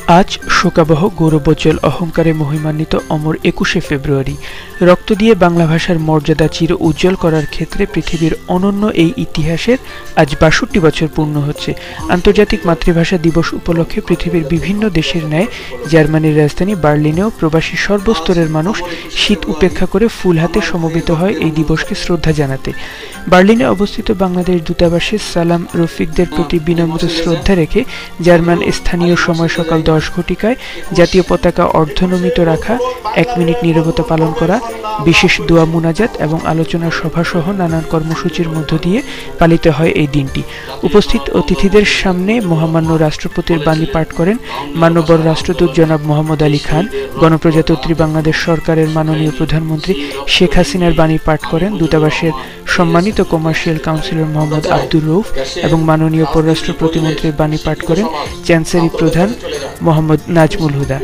আজ শোকাবহ গৌরবোজ্জ্বল অহংকারে মহিমান্বিত অমর ২১শে ফেব্রুয়ারি। রক্ত দিয়ে বাংলা ভাষার মর্যাদা চির উজ্জ্বল করার ক্ষেত্রে পৃথিবীর অনন্য এই ইতিহাসের আজ ৬২ বছর পূর্ণ হচ্ছে। আন্তর্জাতিক মাতৃভাষা দিবস উপলক্ষে পৃথিবীর বিভিন্ন দেশের ন্যায় জার্মানির রাজধানী বার্লিনেও প্রবাসী সর্বস্তরের মানুষ শীত উপেক্ষা করে ফুল হাতে সমবেত হয় এই দিবসকে শ্রদ্ধা জানাতে। বার্লিনে অবস্থিত বাংলাদেশ দূতাবাসে সালাম রফিকদের প্রতি বিনম্র শ্রদ্ধা রেখে জার্মান স্থানীয় সময় সকাল ১০ ঘটিকায় জাতীয় পতাকা অর্ধনমিত রাখা, ১ মিনিট নীরবতা পালন করা, বিশেষ দোয়া মুনাজাত এবং আলোচনা সভা সহ নানান কর্মসূচির মধ্য দিয়ে পালিত হয় এই দিনটি। উপস্থিত অতিথিদের সামনে মহামান্য রাষ্ট্রপতির বাণী পাঠ করেন মাননীয় রাষ্ট্রদূত জনাব মোহাম্মদ আলী খান, গণপ্রজাতন্ত্রী বাংলাদেশ সরকারের মাননীয় প্রধানমন্ত্রী শেখ হাসিনার বাণী পাঠ করেন দূতাবাসের সম্মানিত কমার্শিয়াল কাউন্সিলর মোহাম্মদ আব্দুর রউফ এবং মাননীয় পররাষ্ট্র প্রতিমন্ত্রীর বাণী পাঠ করেন চ্যান্সেরি প্রধান মোহাম্মদ নাজমুল হুদা।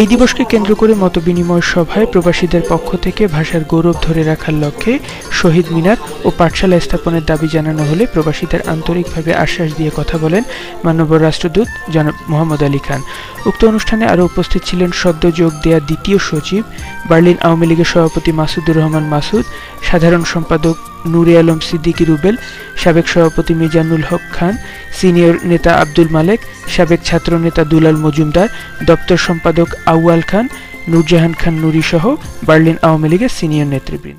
এই দিবসকে কেন্দ্র করে মতবিনিময় সভায় প্রবাসীদের পক্ষ থেকে ভাষার গৌরব ধরে রাখার লক্ষ্যে শহীদ মিনার ও পাঠশালা স্থাপনের দাবি জানানো হলে প্রবাসীদের আন্তরিকভাবে আশ্বাস দিয়ে কথা বলেন মাননীয় রাষ্ট্রদূত জনাব মোহাম্মদ আলী খান। উক্ত অনুষ্ঠানে আরও উপস্থিত ছিলেন সদ্য যোগ দেয়া দ্বিতীয় সচিব, বার্লিন আওয়ামী লীগের সভাপতি মাসুদুর রহমান মাসুদ, সাধারণ সম্পাদক নূরে আলম সিদ্দিকী রুবেল, সাবেক সভাপতি মিজানুল হক খান, সিনিয়র নেতা আব্দুল মালেক, সাবেক ছাত্র নেতা দুলাল মজুমদার, দপ্তর সম্পাদক আউয়াল খান, নূরজাহান খান নুরী সহ বার্লিন আওয়ামী লীগের সিনিয়র নেতৃবৃন্দ।